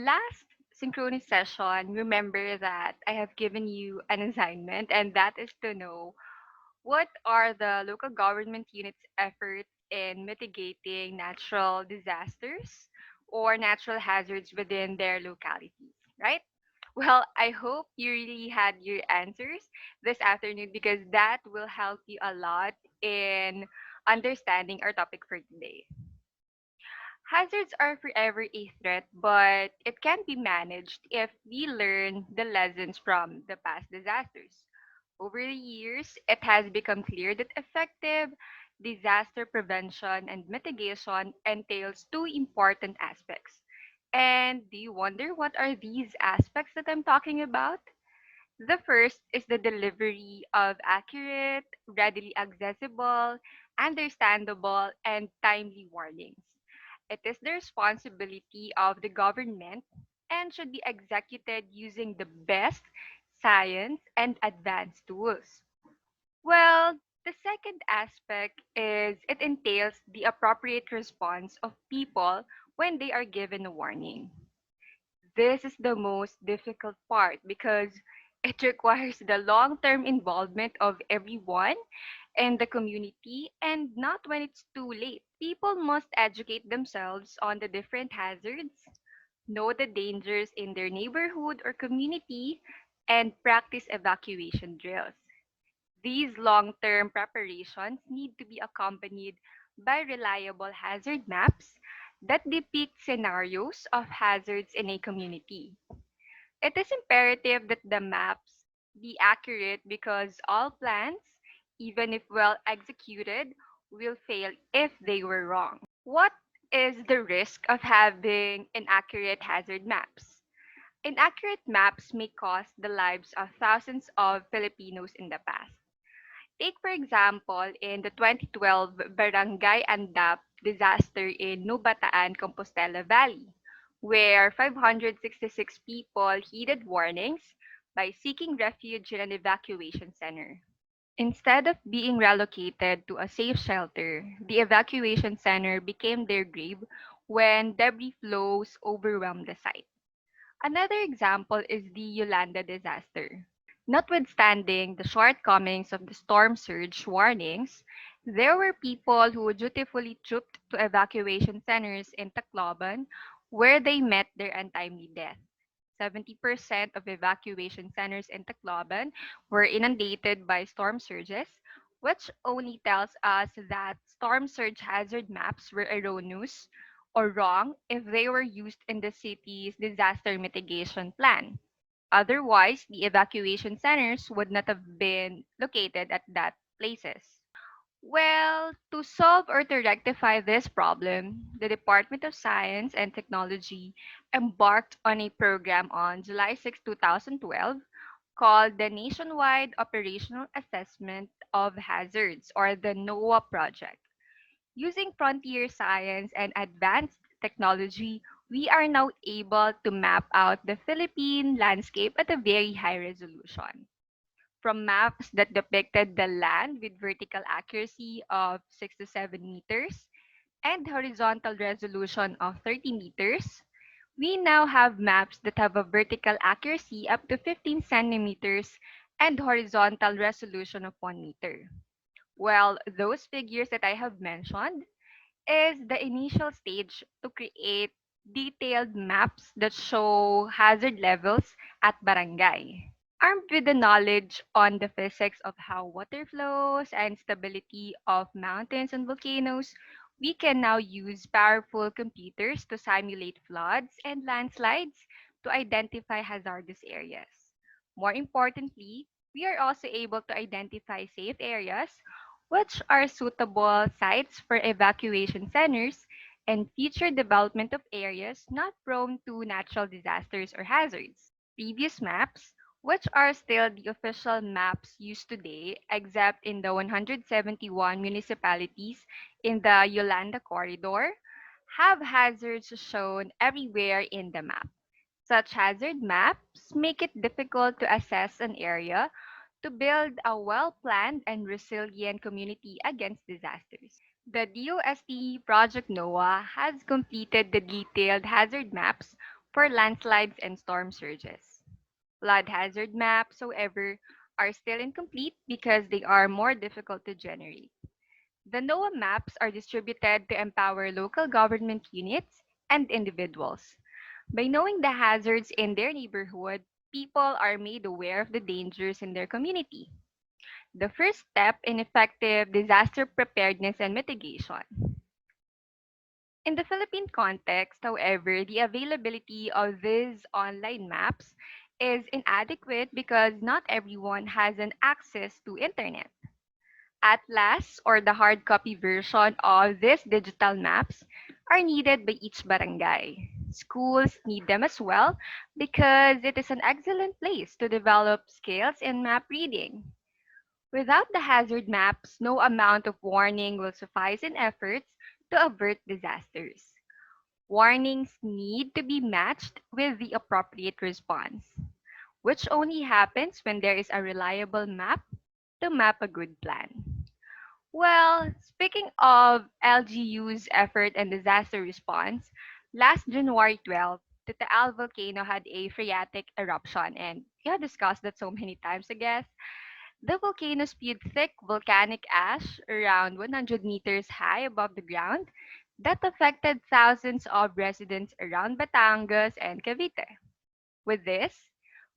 last synchronous session, remember that I have given you an assignment, and that is to know what are the local government units' efforts in mitigating natural disasters or natural hazards within their localities, right? Well, I hope you really had your answers this afternoon because that will help you a lot in understanding our topic for today. Hazards are forever a threat, but it can be managed if we learn the lessons from the past disasters. Over the years, it has become clear that effective disaster prevention and mitigation entails two important aspects. And do you wonder what are these aspects that I'm talking about? The first is the delivery of accurate, readily accessible, understandable, and timely warnings. It is the responsibility of the government and should be executed using the best science and advanced tools. Well, the second aspect is it entails the appropriate response of people when they are given a warning. This is the most difficult part because it requires the long term involvement of everyone in the community and not when it's too late. People must educate themselves on the different hazards, know the dangers in their neighborhood or community, and practice evacuation drills. These long term preparations need to be accompanied by reliable hazard maps that depict scenarios of hazards in a community. It is imperative that the maps be accurate because all plans, even if well executed, will fail if they were wrong. What is the risk of having inaccurate hazard maps? Inaccurate maps may cost the lives of thousands of Filipinos in the past. Take, for example, in the 2012 Barangay Andap disaster in Nubataan, Compostela Valley, where 566 people heeded warnings by seeking refuge in an evacuation center. Instead of being relocated to a safe shelter, the evacuation center became their grave when debris flows overwhelmed the site. Another example is the Yolanda disaster. Notwithstanding the shortcomings of the storm surge warnings, there were people who dutifully trooped to evacuation centers in Tacloban where they met their untimely death. 70% of evacuation centers in Tacloban were inundated by storm surges, which only tells us that storm surge hazard maps were erroneous or wrong if they were used in the city's disaster mitigation plan. Otherwise, the evacuation centers would not have been located at that places. Well, to solve or to rectify this problem, the Department of Science and Technology embarked on a program on July 6, 2012 called the Nationwide Operational Assessment of Hazards or the NOAA project. Using frontier science and advanced technology, we are now able to map out the Philippine landscape at a very high resolution. From maps that depicted the land with vertical accuracy of 6 to 7 meters and horizontal resolution of 30 meters, we now have maps that have a vertical accuracy up to 15 centimeters and horizontal resolution of 1 meter. Well, those figures that I have mentioned is the initial stage to create detailed maps that show hazard levels at barangay. Armed with the knowledge on the physics of how water flows and stability of mountains and volcanoes, we can now use powerful computers to simulate floods and landslides to identify hazardous areas. More importantly, we are also able to identify safe areas, which are suitable sites for evacuation centers and future development of areas not prone to natural disasters or hazards. Previous maps, which are still the official maps used today, except in the 171 municipalities in the Yolanda corridor, have hazards shown everywhere in the map. Such hazard maps make it difficult to assess an area to build a well-planned and resilient community against disasters. The DOST Project NOAA has completed the detailed hazard maps for landslides and storm surges. Flood hazard maps, however, are still incomplete because they are more difficult to generate. The NOAA maps are distributed to empower local government units and individuals. By knowing the hazards in their neighborhood, people are made aware of the dangers in their community. The first step in effective disaster preparedness and mitigation. In the Philippine context, however, the availability of these online maps is inadequate because not everyone has an access to internet. Atlas or the hard copy version of these digital maps are needed by each barangay. Schools need them as well because it is an excellent place to develop skills in map reading. Without the hazard maps, no amount of warning will suffice in efforts to avert disasters. Warnings need to be matched with the appropriate response, which only happens when there is a reliable map to map a good plan. Well, speaking of LGU's effort and disaster response, last January 12th, the Taal volcano had a phreatic eruption, and we have discussed that so many times, I guess. The volcano spewed thick volcanic ash around 100 meters high above the ground that affected thousands of residents around Batangas and Cavite. With this,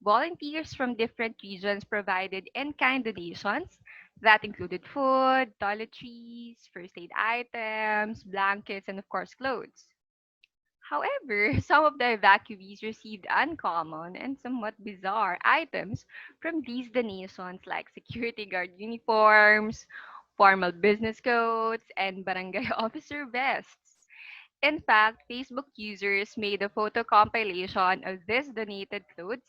volunteers from different regions provided in-kind donations that included food, toiletries, first aid items, blankets, and of course clothes. However, some of the evacuees received uncommon and somewhat bizarre items from these donations like security guard uniforms, formal business coats, and barangay officer vests. In fact, Facebook users made a photo compilation of these donated clothes,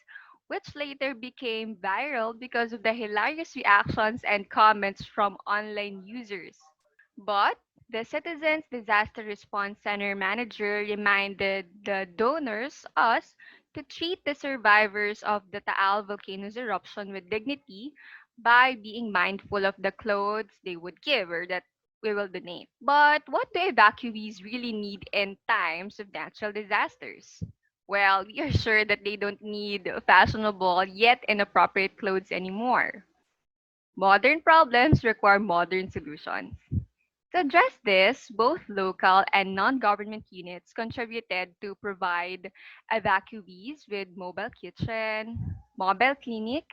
which later became viral because of the hilarious reactions and comments from online users. But the Citizens Disaster Response Center manager reminded the donors, us, to treat the survivors of the Taal volcano's eruption with dignity by being mindful of the clothes they would give or that we will donate. But what do evacuees really need in times of natural disasters? Well, we are sure that they don't need fashionable yet inappropriate clothes anymore. Modern problems require modern solutions. To address this, both local and non-government units contributed to provide evacuees with mobile kitchen, mobile clinic,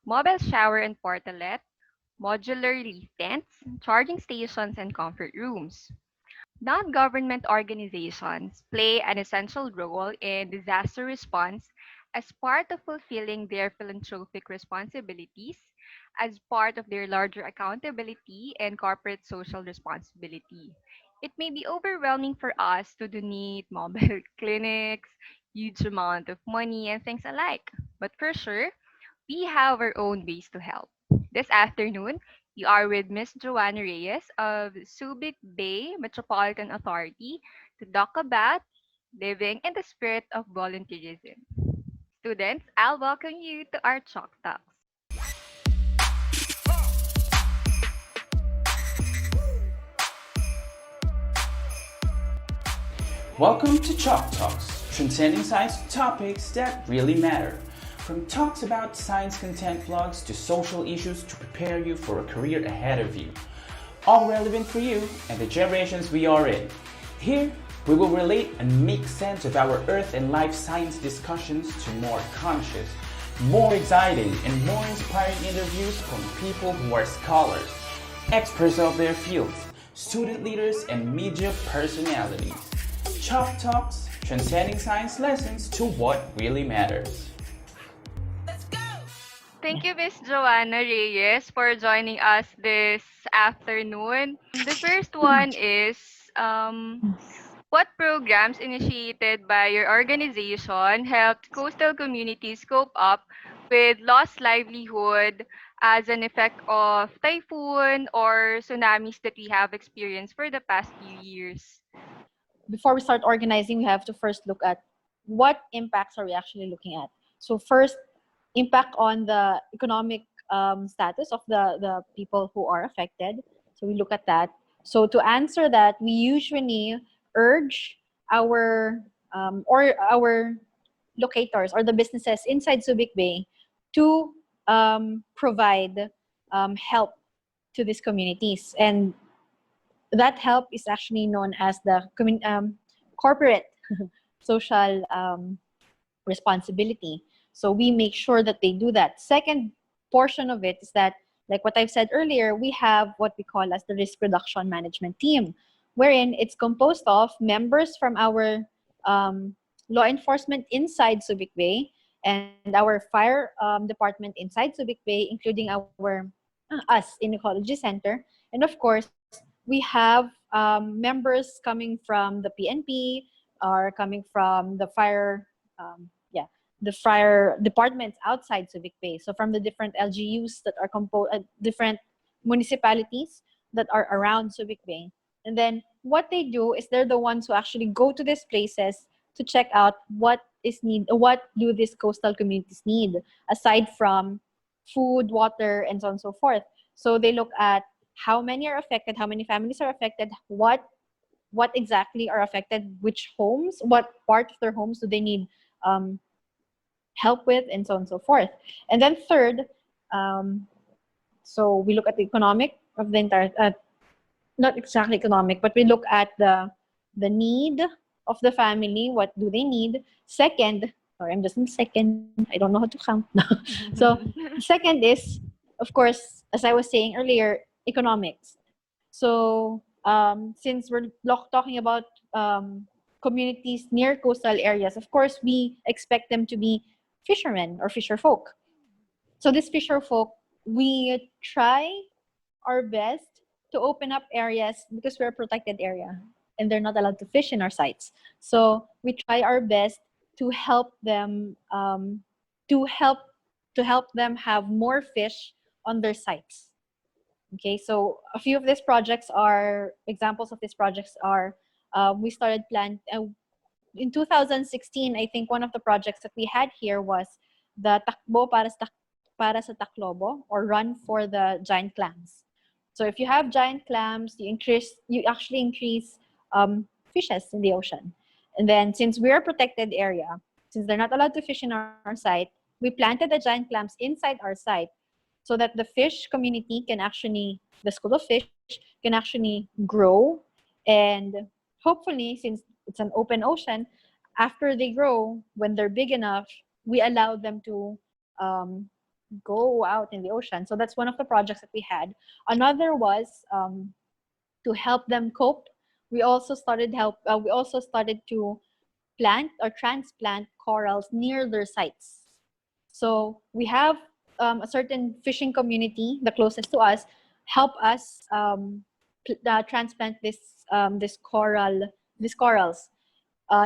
mobile shower and portalet, modular relief tents, charging stations, and comfort rooms. Non-government organizations play an essential role in disaster response as part of fulfilling their philanthropic responsibilities, as part of their larger accountability and corporate social responsibility. It may be overwhelming for us to donate mobile clinics, huge amount of money, and things alike. But for sure, we have our own ways to help. This afternoon, we are with Miss Joanna Reyes of Subic Metropolitan Authority to talk about living in the spirit of volunteerism. Students, I'll welcome you to our Chalk Talks. Welcome to Chalk Talks, transcending science to topics that really matter. From talks about science content vlogs to social issues to prepare you for a career ahead of you. All relevant for you and the generations we are in. Here, we will relate and make sense of our earth and life science discussions to more conscious, more exciting, and more inspiring interviews from people who are scholars, experts of their fields, student leaders, and media personalities. Chalk Talks, transcending science lessons to what really matters. Thank you, Miss Joanna Reyes, for joining us this afternoon. The first one is what programs initiated by your organization helped coastal communities cope up with lost livelihood as an effect of typhoon or tsunamis that we have experienced for the past few years? Before we start organizing, we have to first look at what impacts are we actually looking at. So first, impact on the economic status of the people who are affected. So we look at that. So to answer that, we usually urge our locators or the businesses inside Subic Bay to provide help to these communities. And that help is actually known as the corporate social responsibility. So we make sure that they do that. Second portion of it is that, like what I've said earlier, we have what we call as the risk reduction management team, wherein it's composed of members from our law enforcement inside Subic Bay and our fire department inside Subic Bay, including our us in Ecology Center. And of course, we have members coming from the PNP or coming from the fire, yeah, the fire departments outside Subic Bay. So from the different LGUs that are different municipalities that are around Subic Bay. And then what they do is they're the ones who actually go to these places to check out what do these coastal communities need aside from food, water, and so on and so forth. So they look at how many are affected, how many families are affected, what exactly are affected, which homes, what part of their homes do they need help with, and so on and so forth. And then third, so we look at the economic of the entire, not exactly economic, but we look at the need of the family. What do they need? Second, sorry, I'm just in second. I don't know how to count now. So second is, of course, as I was saying earlier, economics. So since we're talking about communities near coastal areas, of course, we expect them to be fishermen or fisher folk. So this fisher folk, we try our best to open up areas because we're a protected area and they're not allowed to fish in our sites. So we try our best to help them to help to help them have more fish on their sites. Okay, so a few of these projects are examples of these projects are we started in 2016. I think one of the projects that we had here was the Takbo para sa Taclobo, or Run for the Giant Clams. So if you have giant clams, you actually increase fishes in the ocean. And then since we're a protected area, since they're not allowed to fish in our site, we planted the giant clams inside our site so that the fish community can actually, the school of fish can actually grow. And hopefully, since it's an open ocean, after they grow, when they're big enough, we allow them to go out in the ocean. So that's one of the projects that we had. Another was to help them cope. We also started to plant or transplant corals near their sites. So we have a certain fishing community, the closest to us, help us transplant these corals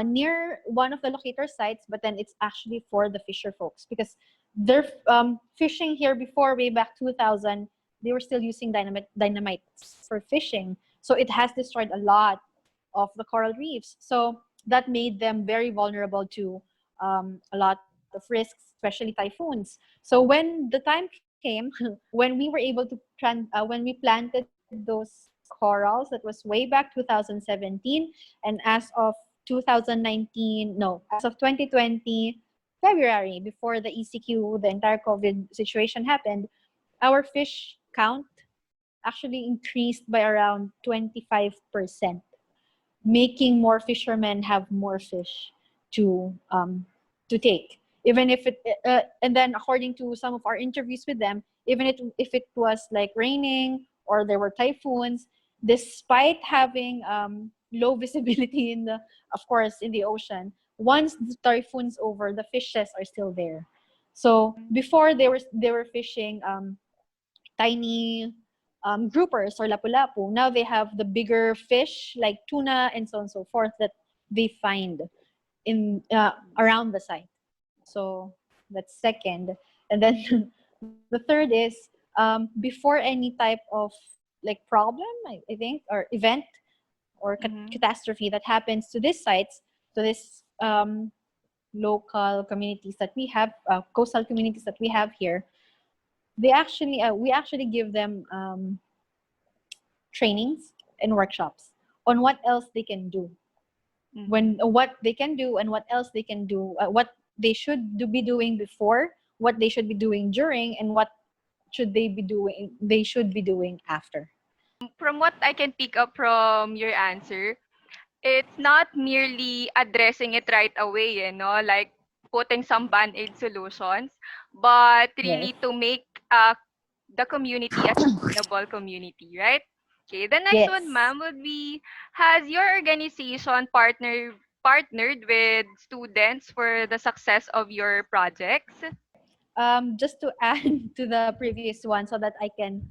near one of the locator sites, but then it's actually for the fisher folks because they're fishing here before, way back 2000. They were still using dynamite for fishing, so it has destroyed a lot of the coral reefs. So that made them very vulnerable to a lot of risks, especially typhoons. So when the time came, when we were able to when we planted those corals, that was way back 2017, and as of 2019, no, as of 2020 February, before the ECQ, the entire COVID situation happened, our fish count actually increased by around 25%, making more fishermen have more fish to take. Even if and then according to some of our interviews with them, even if it was like raining or there were typhoons, despite having low visibility of course, in the ocean, once the typhoon's over, the fishes are still there. So before they were fishing tiny groupers or lapu-lapu. Now they have the bigger fish like tuna and so on and so forth that they find in around the site. So that's second. And then the third is before any type of like problem, I think, or event or catastrophe that happens to these sites, to this local communities that we have, coastal communities that we have here, we actually give them trainings and workshops on what else they can do, Mhm. when what they can do and what else they can do, what they should be doing before, what they should be doing during, and what they should be doing after. From what I can pick up from your answer, it's not merely addressing it right away, like putting some band-aid solutions, but Yes. really to make the community a sustainable community, right? Okay, the next one, Yes. ma'am, would be, has your organization partnered with students for the success of your projects? Just to add to the previous one so that I can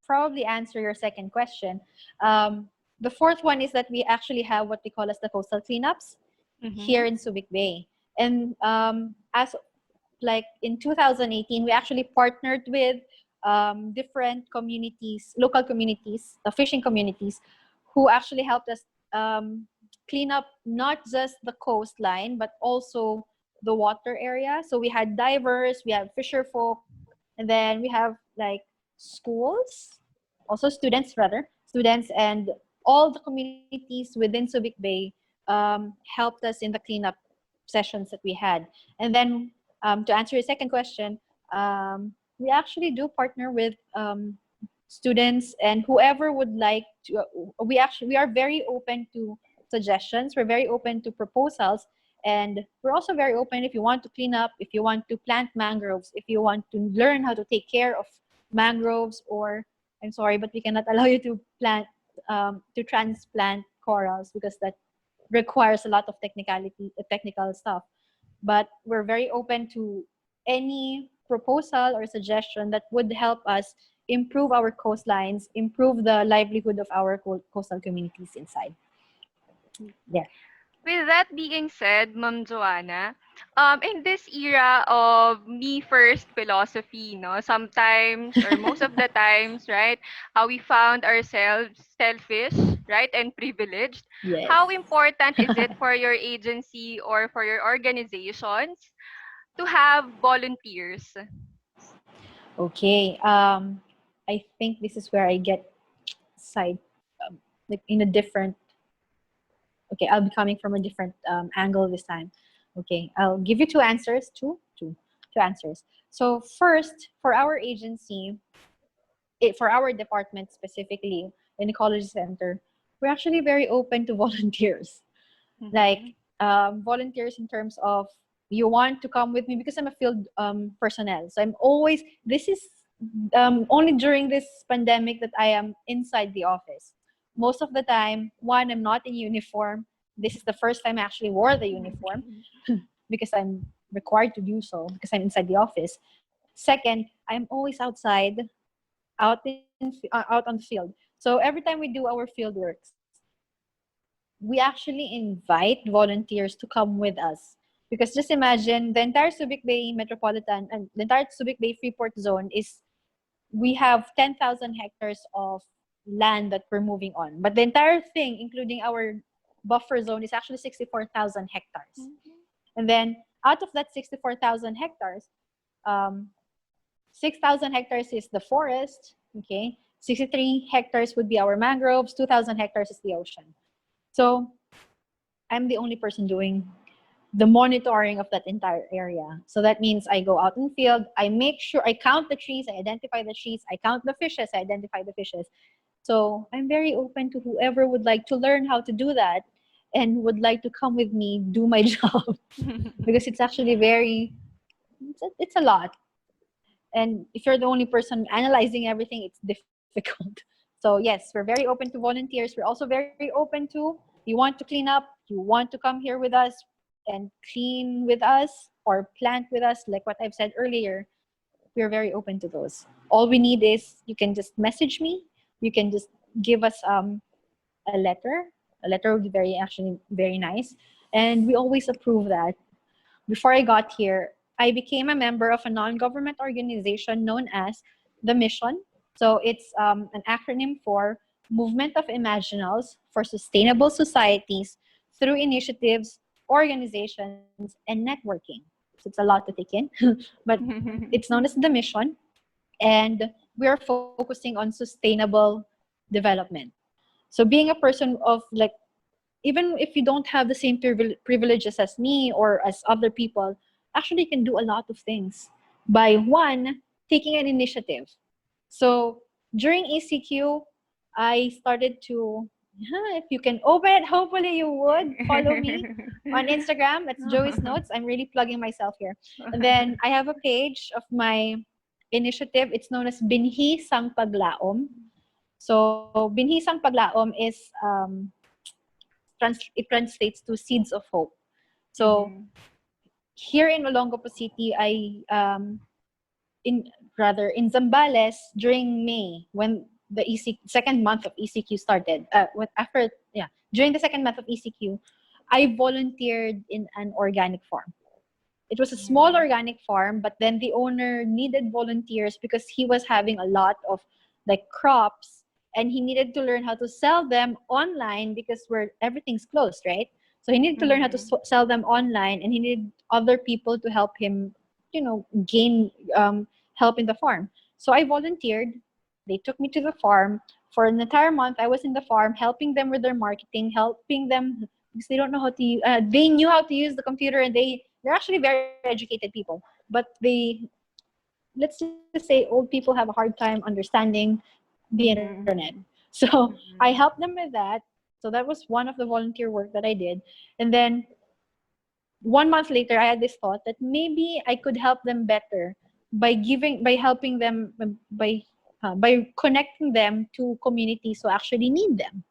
probably answer your second question. The fourth one is that we actually have what we call as the coastal cleanups Mm-hmm. here in Subic Bay. And as like in 2018, we actually partnered with different communities, local communities, fishing communities, who actually helped us clean up not just the coastline, but also the water area. So we had divers, we have fisher folk, and then we have like schools, also students, and all the communities within Subic Bay helped us in the cleanup sessions that we had. And then to answer your second question, we actually do partner with students and whoever would like to. We are very open to suggestions. We're very open to proposals, and we're also very open if you want to clean up, if you want to plant mangroves, if you want to learn how to take care of mangroves, or I'm sorry, but we cannot allow you to transplant corals because that requires a lot of technical stuff. But we're very open to any proposal or suggestion that would help us improve our coastlines, improve the livelihood of our coastal communities inside there. With that being said, Ma'am Joanna, in this era of me first philosophy, sometimes or most of the times, right, we found ourselves selfish, right, and privileged. Yes. How important is it for your agency or for your organizations to have volunteers? Okay. I think this is where I get side, like in a different. Okay, I'll be coming from a different angle this time. Okay, I'll give you two answers. So first, for our agency, for our department specifically in Ecology Center, we're actually very open to volunteers. Like Mm-hmm. volunteers in terms of you want to come with me because I'm a field personnel. So I'm always, this is only during this pandemic that I am inside the office. Most of the time, one, I'm not in uniform. This is the first time I actually wore the uniform because I'm required to do so because I'm inside the office. Second, I'm always outside, out on the field. So every time we do our field works, we actually invite volunteers to come with us. Because just imagine the entire Subic Bay Metropolitan and the entire Subic Bay Freeport zone is, we have 10,000 hectares of land that we're moving on. But the entire thing, including our buffer zone, is actually 64,000 hectares. And then out of that 64,000 hectares, um, 6,000 hectares is the forest, okay? 63 hectares would be our mangroves, 2,000 hectares is the ocean. So I'm the only person doing the monitoring of that entire area. So that means I go out in field, I make sure, I count the trees, I identify the trees, I count the fishes, I identify the fishes. So I'm very open to whoever would like to learn how to do that and would like to come with me do my job because it's actually it's a lot. And if you're the only person analyzing everything, it's difficult. So yes, we're very open to volunteers. We're also very open to, you want to clean up, you want to come here with us and clean with us or plant with us, like what I've said earlier, we're very open to those. All we need is you can just message me, you can just give us a letter. A letter would be actually very nice, and we always approve that. Before I got here, I became a member of a non-government organization known as the Mission. So it's an acronym for Movement of Imaginals for Sustainable Societies through Initiatives, Organizations, and Networking. So it's a lot to take in, but it's known as the Mission, and we are focusing on sustainable development. So being a person of like even if you don't have the same privileges as me or as other people, actually you can do a lot of things by one, taking an initiative. So during ECQ, I started to, if you can open it, hopefully you would follow me on Instagram. That's Joey's Notes. I'm really plugging myself here. And then I have a page of my initiative. It's known as Binhi Sang Paglaom. So Binhi Sang Paglaom is it translates to seeds of hope. So Mhm. here in Olongapo City, I in rather in Zambales during May when the second month of ECQ started. After during the second month of ECQ, I volunteered in an organic farm. It was a small Mhm. organic farm, but then the owner needed volunteers because he was having a lot of like crops and he needed to learn how to sell them online because where everything's closed, right? So he needed to learn how to Mhm. sell them online and he needed other people to help him, gain help in the farm. So I volunteered. They took me to the farm. For an entire month, I was in the farm helping them with their marketing, helping them because they don't know how to they knew how to use the computer and they're actually very educated people, but they, let's just say, old people have a hard time understanding the internet. Mhm. So I helped them Mhm. with that. So that was one of the volunteer work that I did. And then 1 month later I had this thought that maybe I could help them better by helping them by connecting them to communities who actually need them.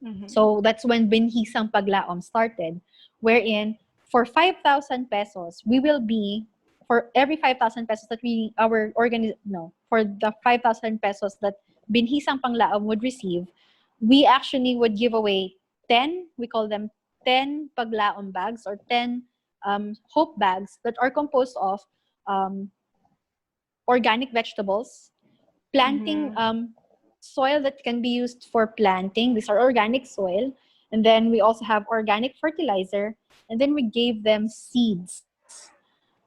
Mhm. So that's when Binhisang Paglaom started, wherein for 5,000 pesos, we will be, for every 5,000 pesos that for the 5,000 pesos that Binhisang Panglaom would receive, we actually would give away 10, we call them 10 Paglaom bags or 10 hope bags that are composed of um, organic vegetables, planting Mhm. soil that can be used for planting. These are organic soil. And then we also have organic fertilizer. And then we gave them seeds.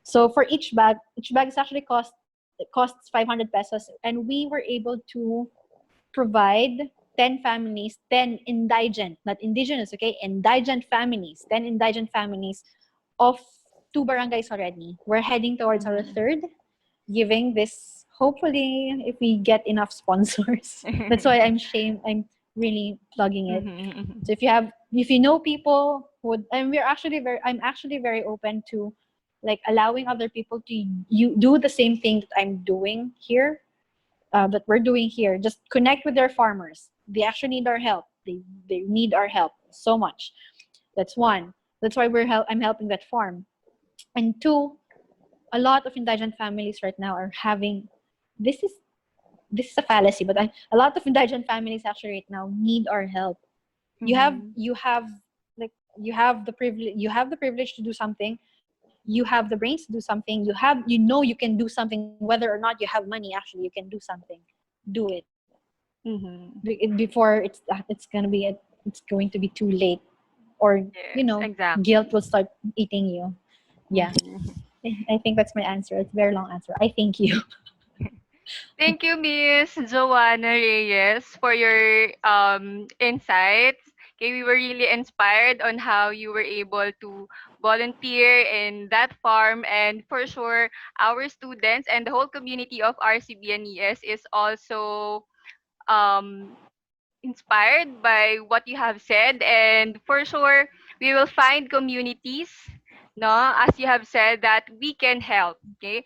So for each bag is actually it costs 500 pesos. And we were able to provide 10 families, 10 indigent, not indigenous, okay? Indigent families, 10 indigent families of two barangays already. We're heading towards our Mhm. third, giving this, hopefully if we get enough sponsors. That's why I'm really plugging it. Mhm. So if you know people who would, and I'm actually very open to like allowing other people to do the same thing that I'm doing here, that we're doing here. Just connect with their farmers. They actually need our help. They need our help so much. That's one. That's why I'm helping that farm. And two, a lot of indigent families right now are having, this is this is a fallacy, but a lot of indigent families actually right now need our help. Mhm. You have like you have the privilege to do something. You have the brains to do something. You know you can do something whether or not you have money. Actually, you can do something. Do it Mhm. before it's going to be too late, or Yes, guilt exactly. will start eating you. Yeah, Mhm. I think that's my answer. It's a very long answer. I thank you. Thank you, Miss Joanna Reyes, for your insights. Okay, we were really inspired on how you were able to volunteer in that farm, and for sure, our students and the whole community of RCBNES is also um, inspired by what you have said, and for sure we will find communities, no, as you have said, that we can help, okay,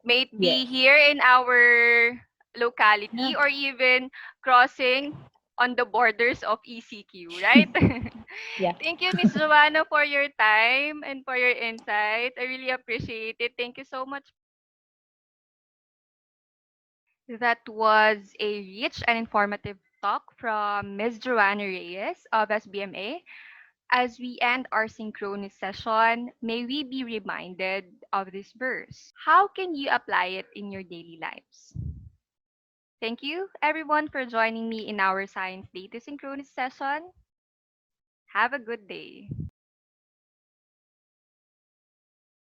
may it Yeah. be here in our Yeah. locality or even crossing on the borders of ECQ, right? Yeah. Thank you, Miss Joanna, for your time and for your insight. I really appreciate it. Thank you so much. That was a rich and informative talk from Ms. Joanna Reyes of SBMA. As we end our synchronous session, may we be reminded of this verse. How can you apply it in your daily lives? Thank you, everyone, for joining me in our Science Data Synchronous session. Have a good day.